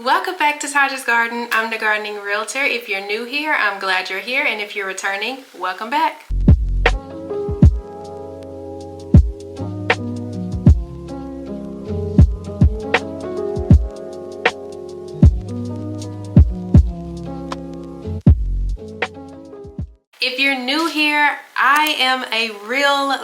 Welcome back to Taja's Garden. I'm the gardening realtor. If you're new here, I'm glad you're here, and if you're returning, welcome back. If you're new here, I am a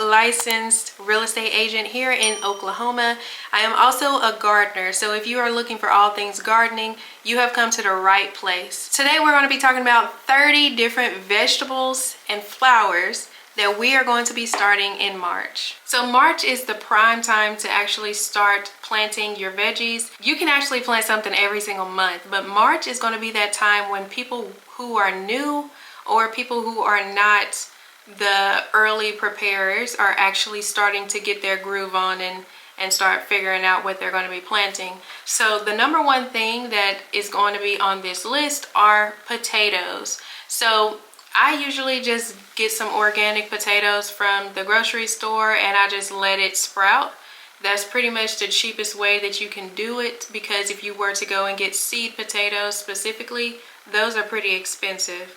licensed real estate agent here in Oklahoma. I am also a gardener, so if you are looking for all things gardening, you have come to the right place. Today we're going to be talking about 30 different vegetables and flowers that we are going to be starting in March. So March is the prime time to actually start planting your veggies. You can actually plant something every single month, but March is going to be that time when people who are new or people who are not the early preparers are actually starting to get their groove on and start figuring out what they're going to be planting. So the number one thing that is going to be on this list are potatoes. So I usually just get some organic potatoes from the grocery store and I just let it sprout. That's pretty much the cheapest way that you can do it, because if you were to go and get seed potatoes specifically, those are pretty expensive.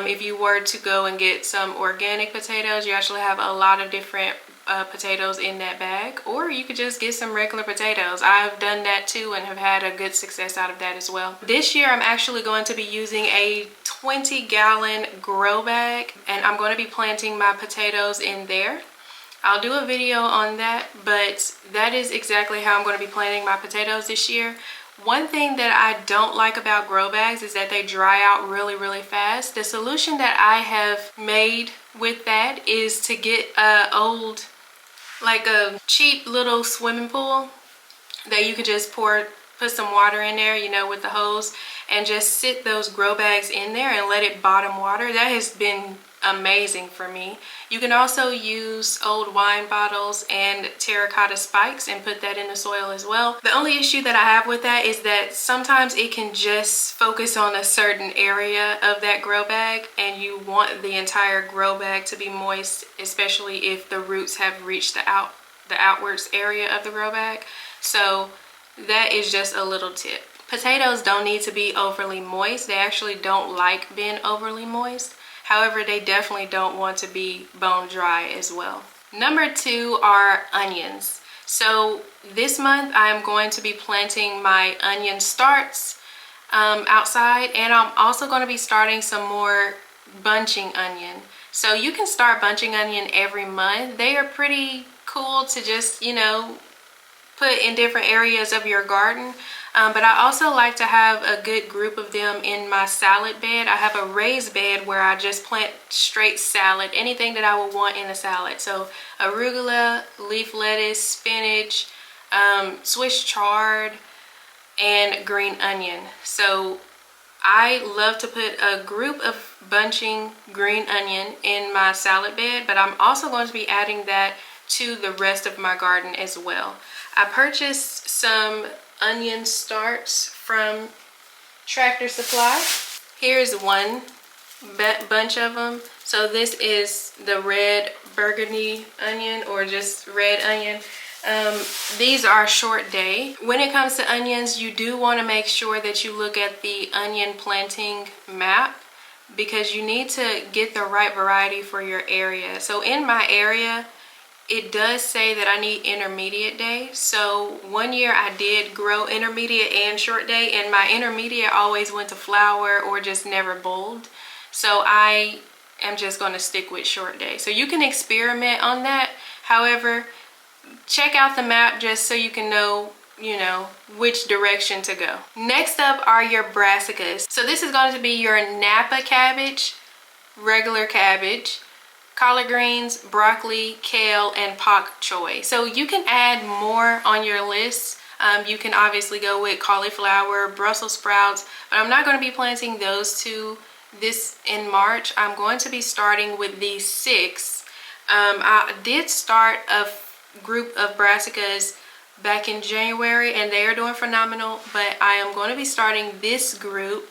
If you were to go and get some organic potatoes, you actually have a lot of different potatoes in that bag, or you could just get some regular potatoes. I've done that too and have had a good success out of that as well. This year I'm actually going to be using a 20-gallon grow bag, and I'm going to be planting my potatoes in there. I'll do a video on that, but that is exactly how I'm going to be planting my potatoes this year. One thing that I don't like about grow bags is that they dry out really fast. The solution that I have made with that is to get a cheap little swimming pool that you could just put some water in there, you know, with the hose, and just sit those grow bags in there and let it bottom water. That has been amazing for me. You can also use old wine bottles and terracotta spikes and put that in the soil as well. The only issue that I have with that is that sometimes it can just focus on a certain area of that grow bag, and you want the entire grow bag to be moist, especially if the roots have reached the outwards area of the grow bag. So that is just a little tip. Potatoes don't need to be overly moist. They actually don't like being overly moist. However, they definitely don't want to be bone dry as well. Number 2 are onions. So this month I'm going to be planting my onion starts outside, and I'm also going to be starting some more bunching onion. So you can start bunching onion every month. They are pretty cool to just, you know, put in different areas of your garden. But I also like to have a good group of them in my salad bed. I have a raised bed where I just plant straight salad, anything that I would want in a salad. So arugula, leaf lettuce, spinach, Swiss chard, and green onion. So I love to put a group of bunching green onion in my salad bed, but I'm also going to be adding that to the rest of my garden as well. I purchased some onion starts from Tractor Supply. Here's one bunch of them. So this is the red burgundy onion, or just red onion. These are short day. When it comes to onions, you do want to make sure that you look at the onion planting map, because you need to get the right variety for your area. So in my area, it does say that I need intermediate day. So one year I did grow intermediate and short day, and my intermediate always went to flower or just never bulbed. So I am just going to stick with short day. So you can experiment on that. However, check out the map just so you can know, you know, which direction to go. Next up are your brassicas. So this is going to be your Napa cabbage, regular cabbage, collard greens, broccoli, kale, and pak choi. So you can add more on your list. You can obviously go with cauliflower, Brussels sprouts, but I'm not going to be planting those two this in March. I'm going to be starting with these 6. I did start a group of brassicas back in January, and they are doing phenomenal, but I am going to be starting this group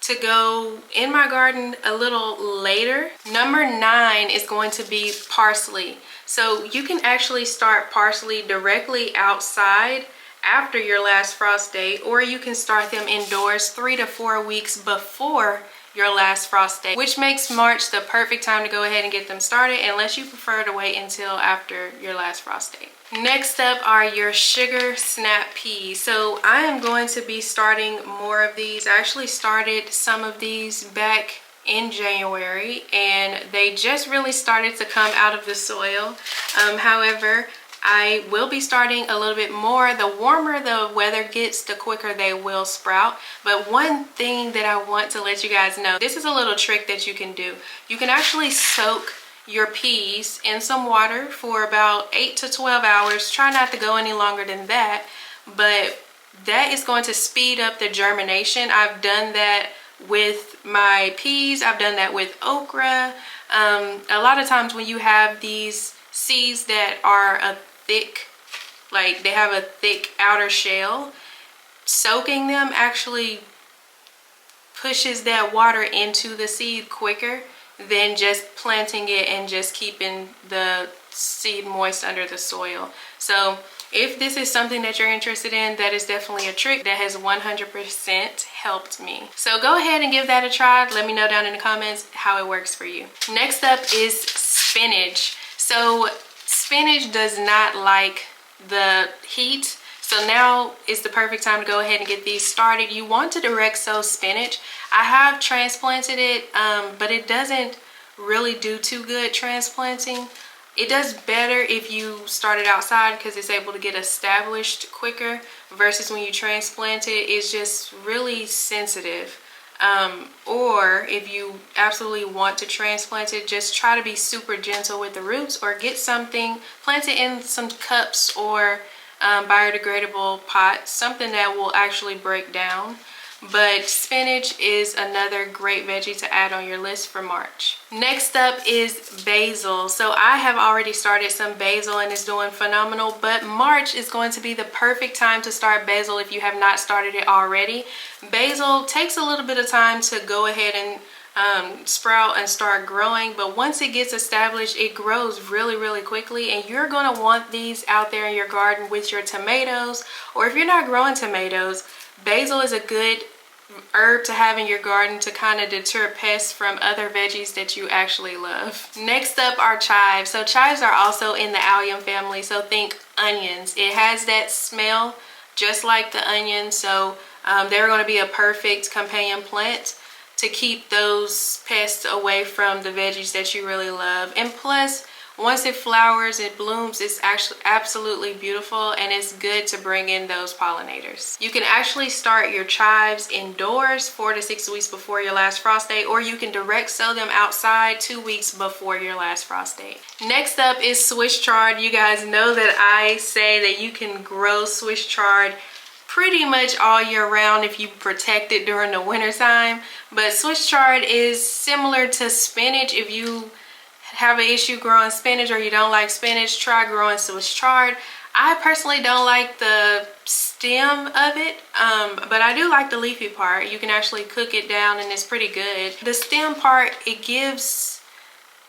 to go in my garden a little later. Number 9 is going to be parsley. So you can actually start parsley directly outside after your last frost date, or you can start them indoors 3 to 4 weeks before your last frost date, which makes March the perfect time to go ahead and get them started, unless you prefer to wait until after your last frost date. Next up are your sugar snap peas. So I am going to be starting more of these. I actually started some of these back in January, and they just really started to come out of the soil. However, I will be starting a little bit more. The warmer the weather gets, the quicker they will sprout. But one thing that I want to let you guys know, this is a little trick that you can do. You can actually soak your peas in some water for about 8 to 12 hours. Try not to go any longer than that, but that is going to speed up the germination. I've done that with my peas. I've done that with okra. A lot of times when you have these seeds that are a thick, like they have a thick outer shell, soaking them actually pushes that water into the seed quicker than just planting it and just keeping the seed moist under the soil. So if this is something that you're interested in, that is definitely a trick that has 100% helped me. So go ahead and give that a try. Let me know down in the comments how it works for you. Next up is spinach. So spinach does not like the heat. So now is the perfect time to go ahead and get these started. You want to direct sow spinach. I have transplanted it, but it doesn't really do too good transplanting. It does better if you start it outside because it's able to get established quicker, versus when you transplant it, it's just really sensitive. Or if you absolutely want to transplant it, just try to be super gentle with the roots, or get something, plant it in some cups or biodegradable pots, something that will actually break down. But spinach is another great veggie to add on your list for March. Next up is basil. So I have already started some basil and it's doing phenomenal, but March is going to be the perfect time to start basil if you have not started it already. Basil takes a little bit of time to go ahead and sprout and start growing, but once it gets established, it grows really quickly, and you're going to want these out there in your garden with your tomatoes. Or if you're not growing tomatoes, basil is a good herb to have in your garden to kind of deter pests from other veggies that you actually love. Next up are chives. So chives are also in the allium family, so think onions. It has that smell just like the onion, so they're going to be a perfect companion plant to keep those pests away from the veggies that you really love. And plus, once it flowers, it blooms, it's actually absolutely beautiful, and it's good to bring in those pollinators. You can actually start your chives indoors 4 to 6 weeks before your last frost date, or you can direct sow them outside 2 weeks before your last frost date. Next up is Swiss chard. You guys know that I say that you can grow Swiss chard pretty much all year round if you protect it during the winter time. But Swiss chard is similar to spinach. If you have an issue growing spinach or you don't like spinach, try growing Swiss chard. I personally don't like the stem of it, but I do like the leafy part. You can actually cook it down and it's pretty good. The stem part, it gives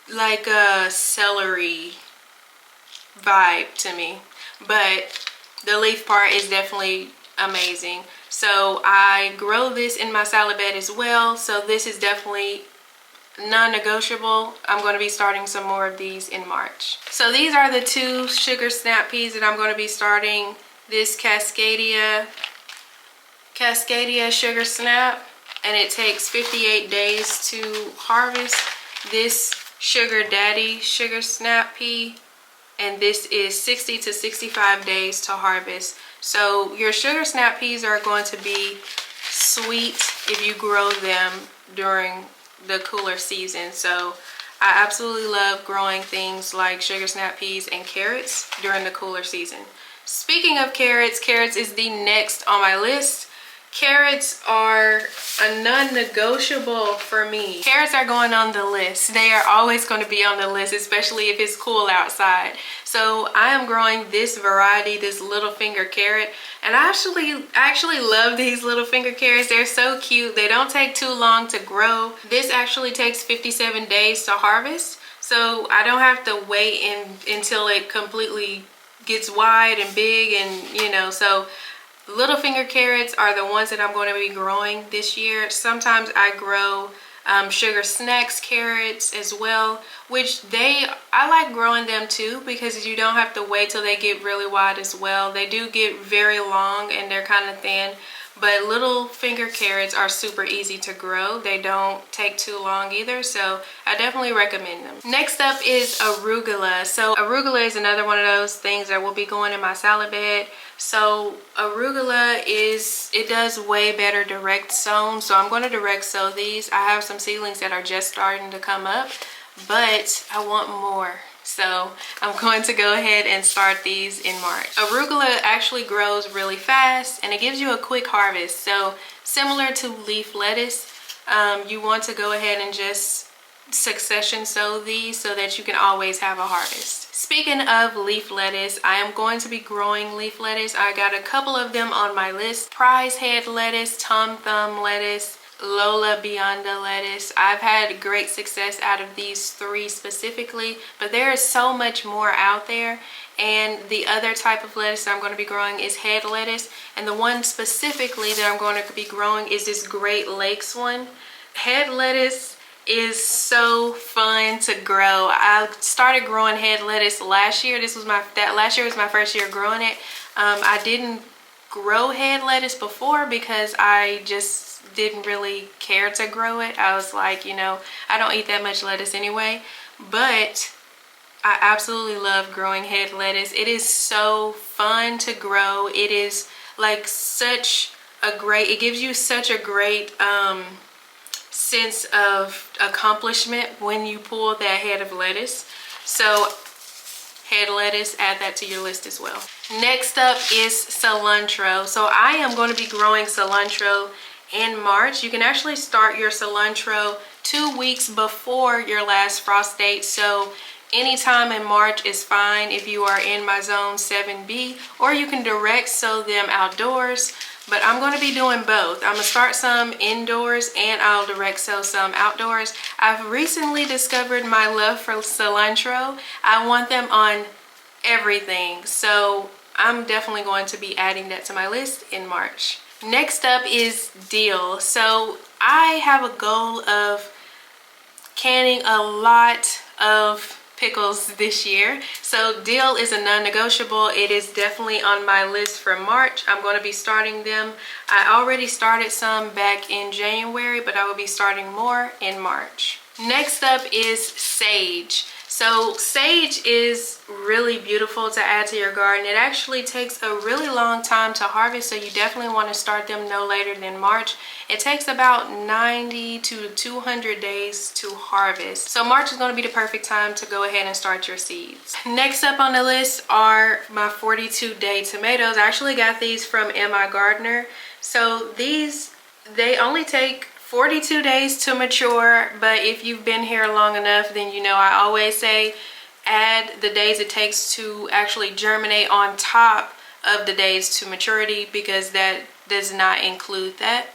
like a celery vibe to me, but the leaf part is definitely amazing. So I grow this in my salad bed as well, so this is definitely non-negotiable. I'm going to be starting some more of these in March. So these are the 2 sugar snap peas that I'm going to be starting. This Cascadia sugar snap, and it takes 58 days to harvest. This Sugar Daddy sugar snap pea, and this is 60 to 65 days to harvest. So your sugar snap peas are going to be sweet if you grow them during the cooler season. So I absolutely love growing things like sugar snap peas and carrots during the cooler season. Speaking of carrots, carrots is the next on my list. Carrots are a non-negotiable for me. Carrots are going on the list. They are always going to be on the list, especially if it's cool outside. So I am growing this variety, this little finger carrot, and I actually love these little finger carrots. They're so cute. They don't take too long to grow. This actually takes 57 days to harvest, so I don't have to wait until it completely gets wide and big, and you know, so Little finger carrots are the ones that I'm going to be growing this year. Sometimes I grow sugar snacks carrots as well, which I like growing them too because you don't have to wait till they get really wide as well. They do get very long and they're kind of thin, but little finger carrots are super easy to grow. They don't take too long either, so I definitely recommend them. Next up is arugula. So arugula is another one of those things that will be going in my salad bed. So arugula it does way better direct sown, so I'm going to direct sow these. I have some seedlings that are just starting to come up, but I want more, so I'm going to go ahead and start these in March. Arugula actually grows really fast and it gives you a quick harvest. So similar to leaf lettuce, you want to go ahead and just succession sow these so that you can always have a harvest. Speaking of leaf lettuce, I am going to be growing leaf lettuce. I got a couple of them on my list. Prize head lettuce, tom thumb lettuce, Lola Bionda lettuce. I've had great success out of these three specifically, but there is so much more out there. And the other type of lettuce that I'm going to be growing is head lettuce. And the one specifically that I'm going to be growing is this Great Lakes one. Head lettuce is so fun to grow. I started growing head lettuce last year. Last year was my first year growing it. I didn't grow head lettuce before because I just didn't really care to grow it. I was like, I don't eat that much lettuce anyway, but I absolutely love growing head lettuce. It is so fun to grow. It is like it gives you such a great sense of accomplishment when you pull that head of lettuce. So head lettuce, add that to your list as well. Next up is cilantro. So I am going to be growing cilantro in March. You can actually start your cilantro 2 weeks before your last frost date. So anytime in March is fine if you are in my zone 7B, or you can direct sow them outdoors. But I'm going to be doing both. I'm going to start some indoors and I'll direct sow some outdoors. I've recently discovered my love for cilantro. I want them on everything. So I'm definitely going to be adding that to my list in March. Next up is dill. So I have a goal of canning a lot of pickles this year. So dill is a non-negotiable. It is definitely on my list for March. I'm going to be starting them. I already started some back in January, but I will be starting more in March. Next up is sage. So sage is really beautiful to add to your garden. It actually takes a really long time to harvest, so you definitely want to start them no later than March. It takes about 90 to 200 days to harvest. So March is going to be the perfect time to go ahead and start your seeds. Next up on the list are my 42-day tomatoes. I actually got these from MI Gardener. So they only take 42 days to mature, but if you've been here long enough, then I always say add the days it takes to actually germinate on top of the days to maturity, because that does not include that.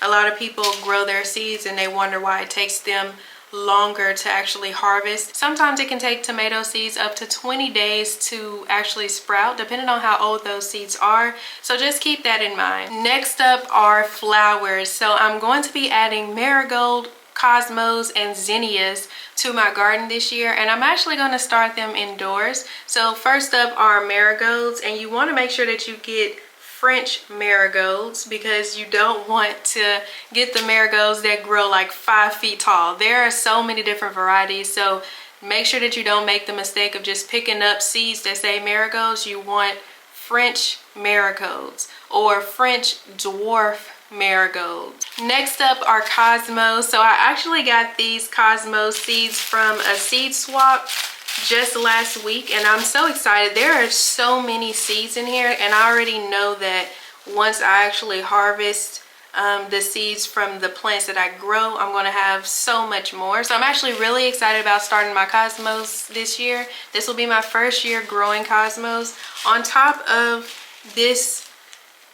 A lot of people grow their seeds and they wonder why it takes them longer to actually harvest. Sometimes it can take tomato seeds up to 20 days to actually sprout, depending on how old those seeds are. So just keep that in mind. Next up are flowers. So I'm going to be adding marigold, cosmos, and zinnias to my garden this year, and I'm actually going to start them indoors. So first up are marigolds, and you want to make sure that you get French marigolds, because you don't want to get the marigolds that grow like 5 feet tall. There are so many different varieties, so make sure that you don't make the mistake of just picking up seeds that say marigolds. You want French marigolds or French dwarf marigolds. Next up are cosmos. So I actually got these cosmos seeds from a seed swap just last week, and I'm so excited. There are so many seeds in here, and I already know that once I actually harvest the seeds from the plants that I grow, I'm going to have so much more. So I'm actually really excited about starting my cosmos this year. This will be my first year growing cosmos. On top of this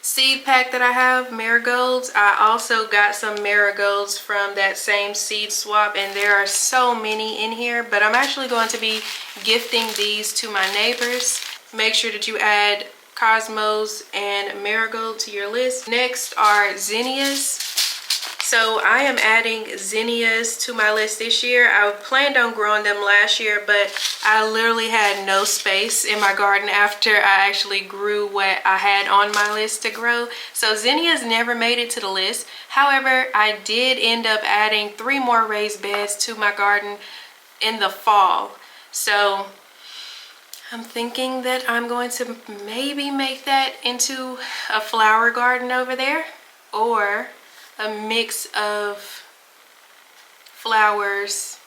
seed pack that I have, marigolds, I also got some marigolds from that same seed swap, and there are so many in here, but I'm actually going to be gifting these to my neighbors. Make sure that you add cosmos, and marigold to your list. Next are zinnias. So I am adding zinnias to my list this year. I planned on growing them last year, but I literally had no space in my garden after I actually grew what I had on my list to grow. So zinnias never made it to the list. However, I did end up adding 3 more raised beds to my garden in the fall. So I'm thinking that I'm going to maybe make that into a flower garden over there, or a mix of flowers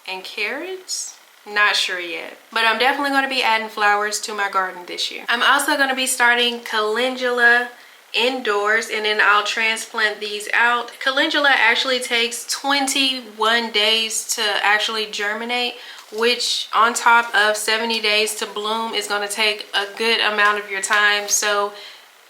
and carrots. Not sure yet, but I'm definitely going to be adding flowers to my garden this year. I'm also going to be starting calendula indoors, and then I'll transplant these out. Calendula actually takes 21 days to actually germinate, which on top of 70 days to bloom is going to take a good amount of your time. So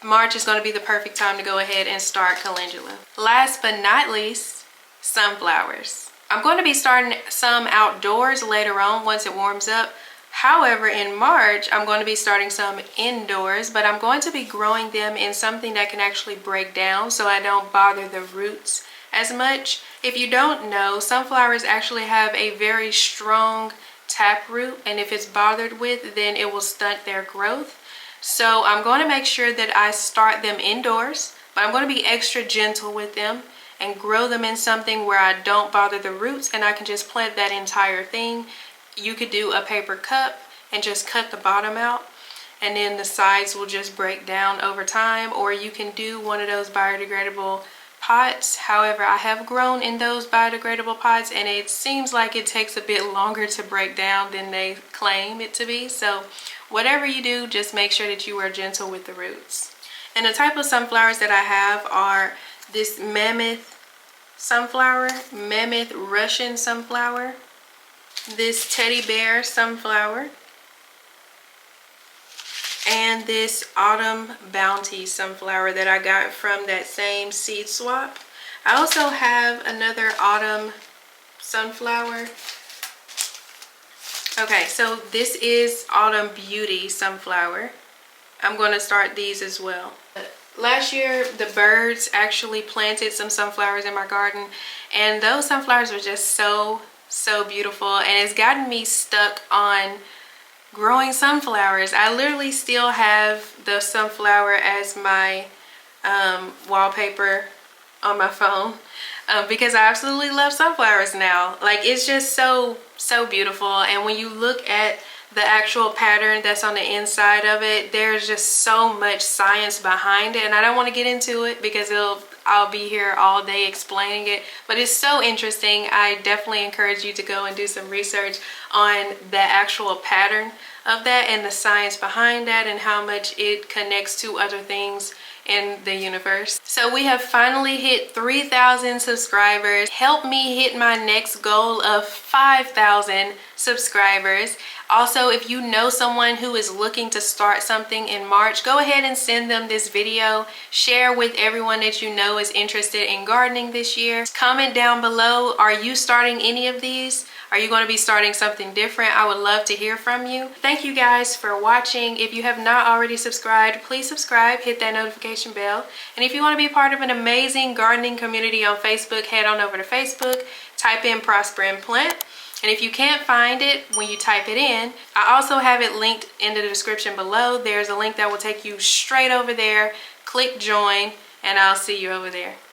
March is going to be the perfect time to go ahead and start calendula. Last but not least, sunflowers. I'm going to be starting some outdoors later on once it warms up. However, in March, I'm going to be starting some indoors, but I'm going to be growing them in something that can actually break down so I don't bother the roots as much. If you don't know, sunflowers actually have a very strong taproot, and if it's bothered with, then it will stunt their growth. So I'm going to make sure that I start them indoors, but I'm going to be extra gentle with them and grow them in something where I don't bother the roots, and I can just plant that entire thing. You could do a paper cup and just cut the bottom out, and then the sides will just break down over time, or you can do one of those biodegradable pots. However, I have grown in those biodegradable pots, and it seems like it takes a bit longer to break down than they claim it to be. So whatever you do, just make sure that you are gentle with the roots. And the type of sunflowers that I have are this mammoth sunflower, mammoth Russian sunflower, this teddy bear sunflower, and this autumn bounty sunflower that I got from that same seed swap. I also have another autumn sunflower. Okay, so this is autumn beauty sunflower. I'm going to start these as well. Last year, the birds actually planted some sunflowers in my garden, and those sunflowers were just so beautiful, and it's gotten me stuck on growing sunflowers. I literally still have the sunflower as my wallpaper on my phone because I absolutely love sunflowers now. Like, it's just so beautiful, and when you look at the actual pattern that's on the inside of it, there's just so much science behind it, and I don't want to get into it because I'll be here all day explaining it, but it's so interesting. I definitely encourage you to go and do some research on the actual pattern of that and the science behind that and how much it connects to other things in the universe. So we have finally hit 3,000 subscribers. Help me hit my next goal of 5,000 subscribers. Also, if you know someone who is looking to start something in March, go ahead and send them this video. Share with everyone that you know is interested in gardening this year. Comment down below, are you starting any of these? Are you going to be starting something different? I would love to hear from you. Thank you guys for watching. If you have not already subscribed, please subscribe, hit that notification bell. And if you want to be part of an amazing gardening community on Facebook, head on over to Facebook, type in Prosper and Plant. And if you can't find it when you type it in, I also have it linked in the description below. There's a link that will take you straight over there. Click join, and I'll see you over there.